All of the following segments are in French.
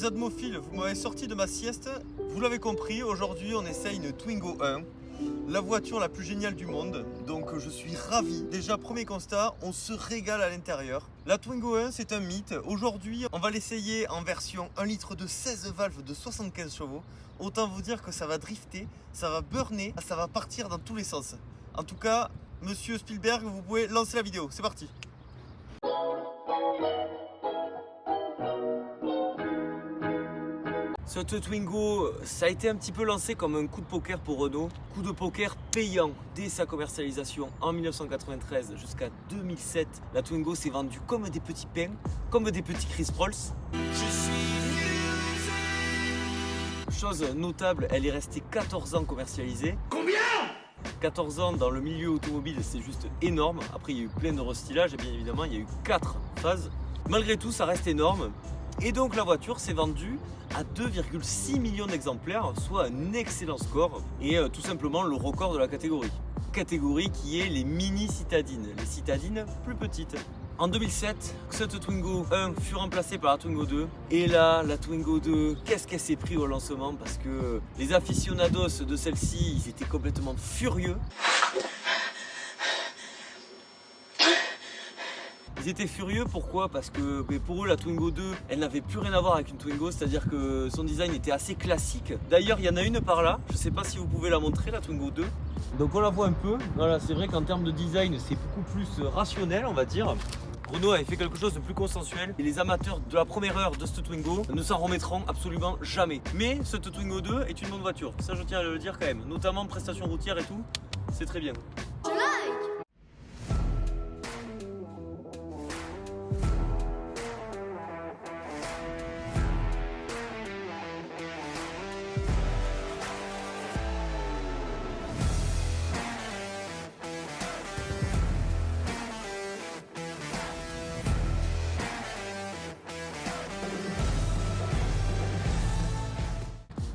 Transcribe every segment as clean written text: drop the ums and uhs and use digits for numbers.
Admophiles, vous m'avez sorti de ma sieste. Vous l'avez compris, aujourd'hui on essaye une Twingo 1. La voiture la plus géniale du monde, donc je suis ravi. Déjà, premier constat, on se régale à l'intérieur. La Twingo 1, c'est un mythe. Aujourd'hui, on va l'essayer en version 1 litre de 16 valves de 75 chevaux. Autant vous dire que ça va drifter, ça va burner, ça va partir dans tous les sens. En tout cas, monsieur Spielberg, vous pouvez lancer la vidéo. C'est parti. Cette Twingo, ça a été un petit peu lancé comme un coup de poker pour Renault. Coup de poker payant dès sa commercialisation en 1993 jusqu'à 2007. La Twingo s'est vendue comme des petits pains, comme des petits Chris Rolls. Chose notable, elle est restée 14 ans commercialisée. Combien ? 14 ans dans le milieu automobile, c'est juste énorme. Après, il y a eu plein de restylages et bien évidemment, il y a eu 4 phases. Malgré tout, ça reste énorme. Et donc la voiture s'est vendue à 2,6 millions d'exemplaires, soit un excellent score et tout simplement le record de la catégorie. Catégorie qui est les mini citadines, les citadines plus petites. En 2007, cette Twingo 1 fut remplacée par la Twingo 2 et là, la Twingo 2, qu'est-ce qu'elle s'est pris au lancement parce que les aficionados de celle-ci, ils étaient complètement furieux. Ils étaient furieux, pourquoi? Parce que pour eux la Twingo 2 elle n'avait plus rien à voir avec une Twingo, c'est-à-dire que son design était assez classique. D'ailleurs il y en a une par là, je ne sais pas si vous pouvez la montrer, la Twingo 2. Donc on la voit un peu, voilà, c'est vrai qu'en termes de design c'est beaucoup plus rationnel on va dire. Renault avait fait quelque chose de plus consensuel et les amateurs de la première heure de cette Twingo ne s'en remettront absolument jamais. Mais cette Twingo 2 est une bonne voiture, ça je tiens à le dire quand même, notamment prestations routières et tout, c'est très bien.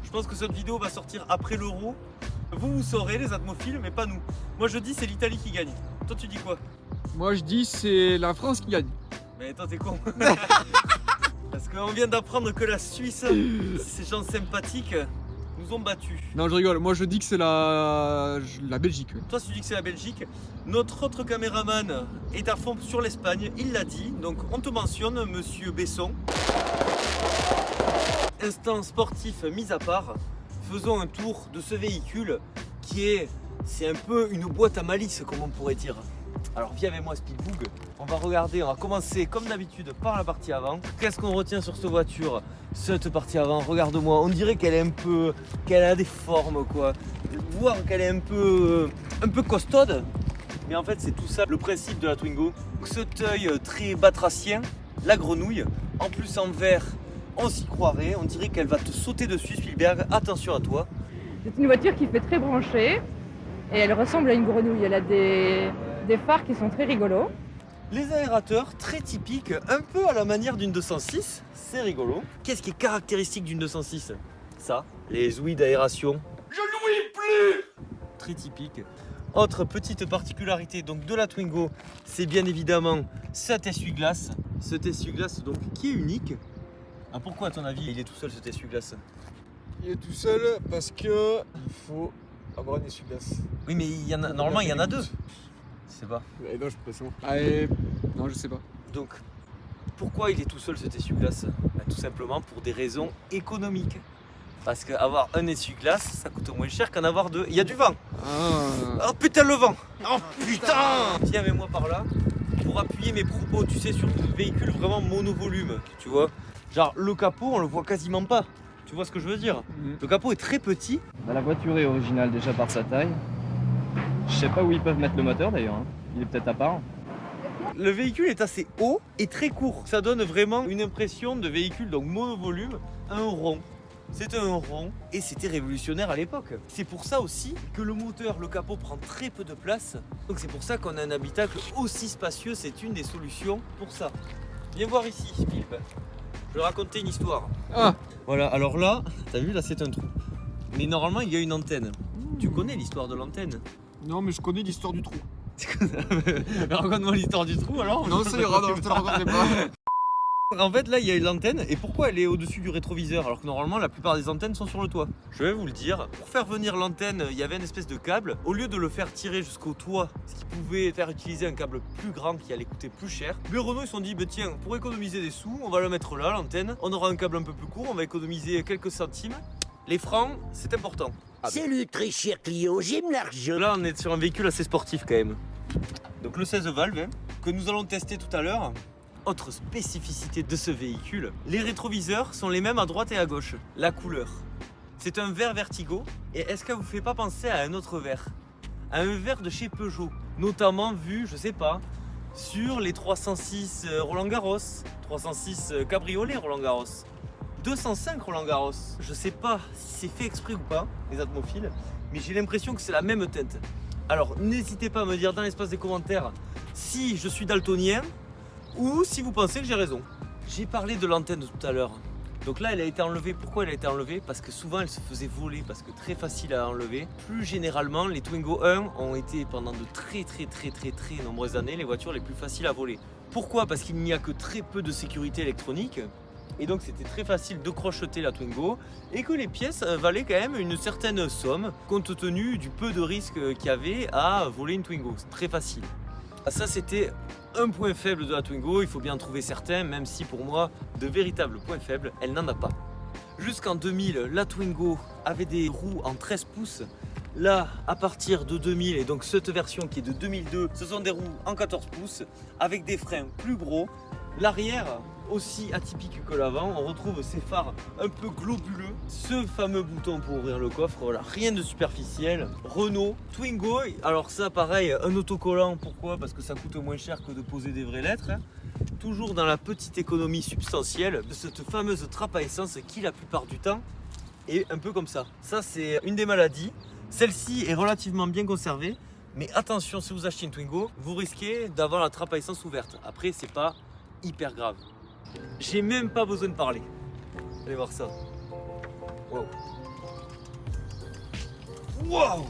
Je pense que cette vidéo va sortir après l'Euro. Vous saurez les Admophiles, mais pas nous. Moi je dis c'est l'Italie qui gagne. Toi tu dis quoi? Moi je dis c'est la France qui gagne. Mais toi t'es con. Parce qu'on vient d'apprendre que la Suisse, ces gens sympathiques, nous ont battus. Non je rigole, moi je dis que c'est la Belgique. Toi tu dis que c'est la Belgique. Notre autre caméraman est à fond sur l'Espagne, il l'a dit. Donc on te mentionne, monsieur Besson. Instant sportif mis à part, faisons un tour de ce véhicule qui c'est un peu une boîte à malice comme on pourrait dire. Alors viens avec moi Speedboog, on va commencer comme d'habitude par la partie avant. Qu'est-ce qu'on retient sur cette voiture? Cette partie avant, regarde-moi, on dirait qu'elle a des formes quoi. Voir qu'elle est un peu costaude, mais en fait c'est tout ça le principe de la Twingo. Cet œil très batracien, la grenouille, en plus en vert. On s'y croirait, on dirait qu'elle va te sauter dessus Spielberg, attention à toi. C'est une voiture qui fait très branchée et elle ressemble à une grenouille, elle a des phares qui sont très rigolos. Les aérateurs très typiques, un peu à la manière d'une 206, c'est rigolo. Qu'est-ce qui est caractéristique d'une 206? Ça, les ouïes d'aération. Je n'ouïe plus! Très typique. Autre petite particularité donc de la Twingo, c'est bien évidemment cet essuie-glace. Cet essuie-glace donc qui est unique. Ah, pourquoi à ton avis il est tout seul cet essuie-glace? Il est tout seul parce que il faut avoir un essuie-glace. Oui mais normalement il y en a deux. Je sais pas. Non je suis pas sûr. Non je sais pas. Donc pourquoi il est tout seul cet essuie-glace? Tout simplement pour des raisons économiques. Parce qu'avoir un essuie-glace ça coûte moins cher qu'en avoir deux. Il y a du vent. Oh putain le vent. Oh putain. Viens avec moi par là pour appuyer mes propos tu sais sur des véhicules vraiment monovolume. Tu vois? Genre le capot on le voit quasiment pas, tu vois ce que je veux dire? Le capot est très petit. La voiture est originale déjà par sa taille. Je sais pas où ils peuvent mettre le moteur d'ailleurs, hein. Il est peut-être à part. Le véhicule est assez haut et très court. Ça donne vraiment une impression de véhicule donc monovolume, un rond. C'est un rond et c'était révolutionnaire à l'époque. C'est pour ça aussi que le moteur, le capot prend très peu de place. Donc c'est pour ça qu'on a un habitacle aussi spacieux, c'est une des solutions pour ça. Viens voir ici Spielberg. Je vais raconter une histoire. Ah. Voilà, alors là, t'as vu, là c'est un trou. Mais normalement, il y a une antenne. Tu connais l'histoire de l'antenne? Non mais je connais l'histoire du trou. Raconte-moi l'histoire du trou alors. Non ça ira, non, je te la raconterai pas. En fait, là, il y a une antenne. Et pourquoi elle est au-dessus du rétroviseur alors que normalement, la plupart des antennes sont sur le toit? Je vais vous le dire. Pour faire venir l'antenne, il y avait une espèce de câble. Au lieu de le faire tirer jusqu'au toit, ce qui pouvait faire utiliser un câble plus grand qui allait coûter plus cher, mais Renault, ils se sont dit, bah, tiens, pour économiser des sous, on va le mettre là, l'antenne. On aura un câble un peu plus court, on va économiser quelques centimes. Les francs, c'est important. Salut, très cher client, j'aime l'argent. Là, on est sur un véhicule assez sportif quand même. Donc le 16 valves, hein, que nous allons tester tout à l'heure. Autre spécificité de ce véhicule, les rétroviseurs sont les mêmes à droite et à gauche. La couleur. C'est un vert Vertigo. Et est-ce que ça vous fait pas penser à un autre vert? À un vert de chez Peugeot. Notamment vu, je sais pas, sur les 306 Roland Garros, 306 Cabriolet Roland Garros, 205 Roland Garros. Je sais pas si c'est fait exprès ou pas, les atmophiles, mais j'ai l'impression que c'est la même teinte. Alors n'hésitez pas à me dire dans l'espace des commentaires si je suis daltonien ou si vous pensez que j'ai raison. J'ai parlé de l'antenne tout à l'heure. Donc là, elle a été enlevée. Pourquoi elle a été enlevée? Parce que souvent, elle se faisait voler, parce que très facile à enlever. Plus généralement, les Twingo 1 ont été pendant de très nombreuses années les voitures les plus faciles à voler. Pourquoi? Parce qu'il n'y a que très peu de sécurité électronique. Et donc c'était très facile de crocheter la Twingo et que les pièces valaient quand même une certaine somme compte tenu du peu de risque qu'il y avait à voler une Twingo. C'est très facile. Ça, c'était un point faible de la Twingo, il faut bien en trouver certains, même si pour moi, de véritables points faibles, elle n'en a pas. Jusqu'en 2000, la Twingo avait des roues en 13 pouces. Là, à partir de 2000, et donc cette version qui est de 2002, ce sont des roues en 14 pouces, avec des freins plus gros. L'arrière, aussi atypique que l'avant, on retrouve ces phares un peu globuleux, ce fameux bouton pour ouvrir le coffre, voilà, rien de superficiel. Renault, Twingo, alors ça pareil, un autocollant, pourquoi? Parce que ça coûte moins cher que de poser des vraies lettres. Toujours dans la petite économie substantielle de cette fameuse trappe à essence qui la plupart du temps est un peu comme ça. Ça c'est une des maladies, celle-ci est relativement bien conservée, mais attention, si vous achetez une Twingo, vous risquez d'avoir la trappe à essence ouverte. Après c'est pas hyper grave. J'ai même pas besoin de parler. Allez voir ça. Wow. Wow.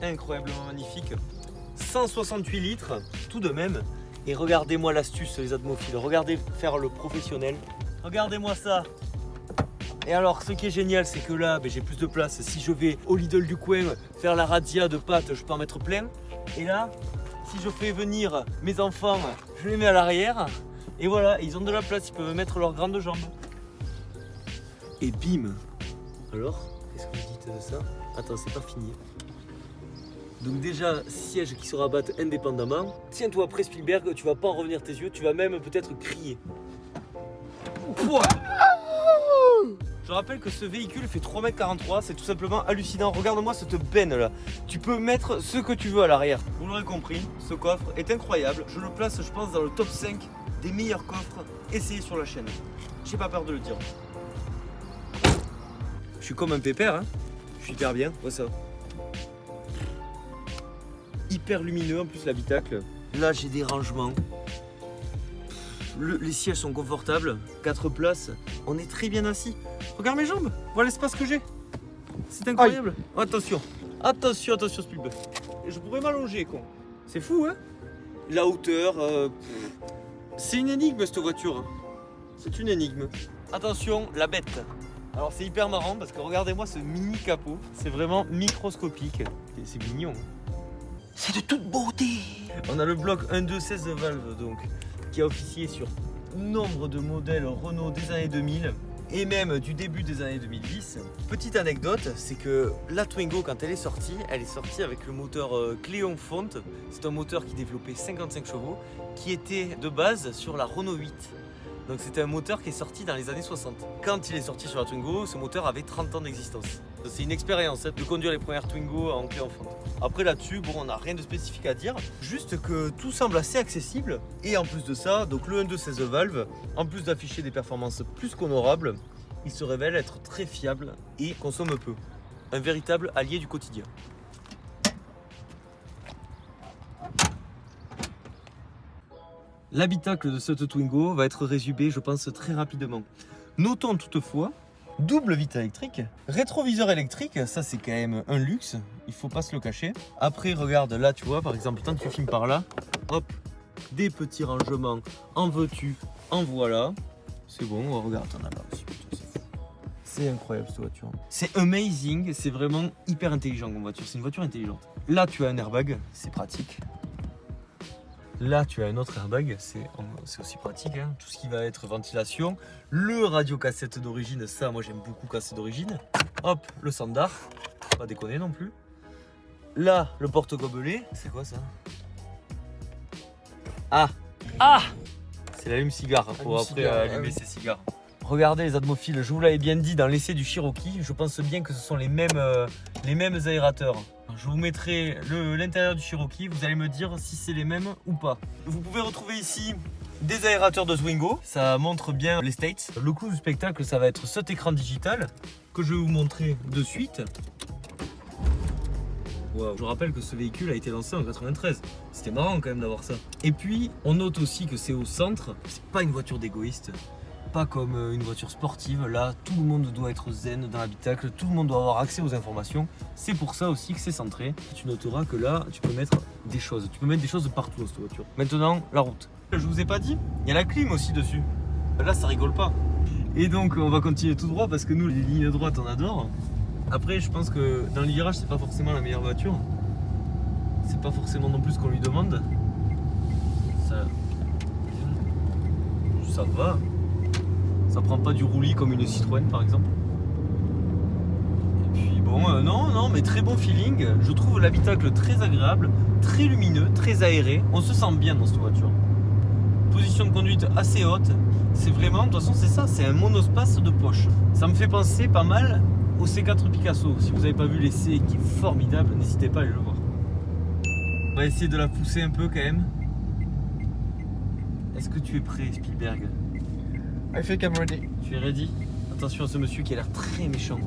Incroyablement magnifique. 168 litres, tout de même. Et regardez-moi l'astuce, les atmophiles. Regardez faire le professionnel. Regardez-moi ça. Et alors, ce qui est génial, c'est que là, j'ai plus de place. Si je vais au Lidl du coin faire la razzia de pâtes, je peux en mettre plein. Et là, si je fais venir mes enfants, je les mets à l'arrière. Et voilà, ils ont de la place, ils peuvent mettre leurs grandes jambes. Et bim. Alors, qu'est-ce que vous dites de ça? Attends, c'est pas fini. Donc déjà, siège qui se rabattent indépendamment. Tiens-toi près Spielberg, tu vas pas en revenir tes yeux, tu vas même peut-être crier. Pouah. Je rappelle que ce véhicule fait 3,43 m, c'est tout simplement hallucinant. Regarde-moi cette benne là. Tu peux mettre ce que tu veux à l'arrière. Vous l'aurez compris, ce coffre est incroyable. Je le place, je pense, dans le top 5 des meilleurs coffres essayés sur la chaîne. J'ai pas peur de le dire. Je suis comme un pépère, hein. Je suis hyper bien, vois ça. Hyper lumineux en plus l'habitacle. Là j'ai des rangements. Les sièges sont confortables, 4 places, on est très bien assis. Regarde mes jambes, voilà l'espace que j'ai. C'est incroyable. Oh, attention, attention Spielberg. Je pourrais m'allonger con. C'est fou hein. La hauteur, c'est une énigme cette voiture. C'est une énigme. Attention, la bête. Alors c'est hyper marrant parce que regardez-moi ce mini capot. C'est vraiment microscopique. C'est mignon. C'est de toute beauté. On a le bloc 1.2 16 valves donc, qui a officié sur nombre de modèles Renault des années 2000 et même du début des années 2010. Petite anecdote, c'est que la Twingo, quand elle est sortie avec le moteur Cléon Fonte. C'est un moteur qui développait 55 chevaux, qui était de base sur la Renault 8. Donc c'était un moteur qui est sorti dans les années 60. Quand il est sorti sur la Twingo, ce moteur avait 30 ans d'existence. C'est une expérience de conduire les premières Twingo en Cléon Fonte. Après là-dessus, bon, on n'a rien de spécifique à dire, juste que tout semble assez accessible. Et en plus de ça, donc le 1.2 16 valves, en plus d'afficher des performances plus qu'honorables, il se révèle être très fiable et consomme peu. Un véritable allié du quotidien. L'habitacle de cette Twingo va être résumé, je pense, très rapidement. Notons toutefois, double vitre électrique, rétroviseur électrique, ça c'est quand même un luxe, il faut pas se le cacher. Après, regarde, là tu vois, par exemple, tant que tu filmes par là, hop, des petits rangements, en veux-tu, en voilà. C'est bon, regarde, t'en as là aussi, putain, c'est fou. C'est incroyable cette voiture. C'est amazing, c'est vraiment hyper intelligent comme voiture, c'est une voiture intelligente. Là tu as un airbag, c'est pratique. Là tu as un autre airbag, c'est aussi pratique, hein. Tout ce qui va être ventilation. Le radio-cassette d'origine, ça moi j'aime beaucoup cassette d'origine. Hop, le standard, pas déconner non plus. Là, le porte-gobelet, c'est quoi ça? Ah! C'est l'allume-cigare pour après allumer ses cigares. Regardez les atmophiles, je vous l'avais bien dit dans l'essai du Cherokee, je pense bien que ce sont les mêmes aérateurs. Je vous mettrai l'intérieur du Cherokee, vous allez me dire si c'est les mêmes ou pas. Vous pouvez retrouver ici des aérateurs de Zwingo, ça montre bien les States. Le clou du spectacle, ça va être cet écran digital que je vais vous montrer de suite. Wow. Je rappelle que ce véhicule a été lancé en 93. C'était marrant quand même d'avoir ça. Et puis, on note aussi que c'est au centre. C'est pas une voiture d'égoïste. Pas comme une voiture sportive. Là, tout le monde doit être zen dans l'habitacle. Tout le monde doit avoir accès aux informations. C'est pour ça aussi que c'est centré. Tu noteras que là, tu peux mettre des choses. Tu peux mettre des choses partout dans cette voiture. Maintenant, la route. Je vous ai pas dit, il y a la clim aussi dessus. Là, ça rigole pas. Et donc, on va continuer tout droit parce que nous, les lignes droites, on adore. Après, je pense que dans le virage, c'est pas forcément la meilleure voiture. C'est pas forcément non plus ce qu'on lui demande. Ça va. Ça prend pas du roulis comme une Citroën par exemple. Et puis bon, non, mais très bon feeling. Je trouve l'habitacle très agréable, très lumineux, très aéré. On se sent bien dans cette voiture. Position de conduite assez haute. C'est vraiment, de toute façon, c'est ça, c'est un monospace de poche. Ça me fait penser pas mal au C4 Picasso. Si vous n'avez pas vu l'essai qui est formidable, n'hésitez pas à aller le voir. On va essayer de la pousser un peu quand même. Est-ce que tu es prêt, Spielberg? I think I'm ready. Tu es ready? Attention à ce monsieur qui a l'air très méchant.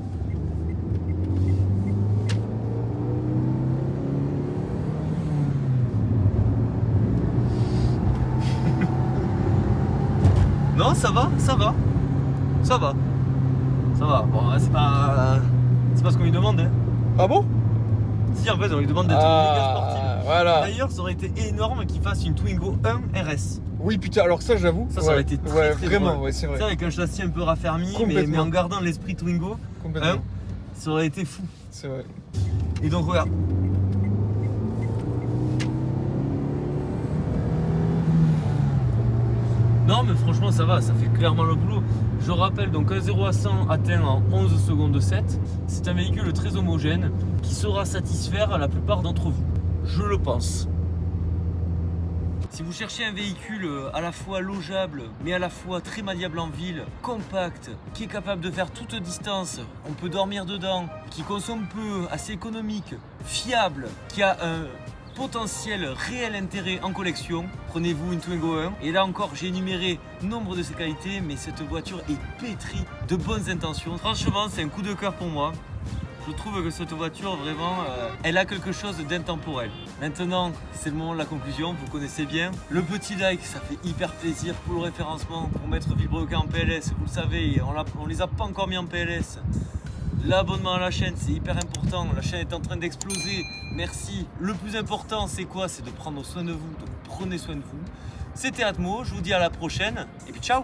Non, ça va, ça va. Ça va. Ça va. Bon, c'est pas ce qu'on lui demande. Hein. Ah bon? Si, en fait, on lui demande d'être méga sportif. Voilà. D'ailleurs, ça aurait été énorme qu'il fasse une Twingo 1 RS. Oui, putain, alors ça, j'avoue. Ça aurait été très vraiment, drôle. ouais, c'est vrai. Ça, avec un châssis un peu raffermi, mais en gardant l'esprit Twingo, Complètement. hein, ça aurait été fou. C'est vrai. Et donc, regarde. Non, mais franchement, ça va, ça fait clairement le boulot. Je rappelle, donc un 0 à 100 atteint en 11 secondes 7. C'est un véhicule très homogène qui saura satisfaire la plupart d'entre vous. Je le pense. Si vous cherchez un véhicule à la fois logeable, mais à la fois très maniable en ville, compact, qui est capable de faire toute distance, on peut dormir dedans, qui consomme peu, assez économique, fiable, qui a un potentiel réel intérêt en collection, prenez-vous une Twingo 1. Et là encore, j'ai énuméré nombre de ses qualités, mais cette voiture est pétrie de bonnes intentions. Franchement, c'est un coup de cœur pour moi. Je trouve que cette voiture, vraiment, elle a quelque chose d'intemporel. Maintenant, c'est le moment de la conclusion, vous connaissez bien. Le petit like, ça fait hyper plaisir pour le référencement, pour mettre Villebrequin en PLS. Vous le savez, on les a pas encore mis en PLS. L'abonnement à la chaîne, c'est hyper important. La chaîne est en train d'exploser. Merci. Le plus important, c'est quoi? C'est de prendre soin de vous. Donc prenez soin de vous. C'était Atmo, je vous dis à la prochaine. Et puis ciao!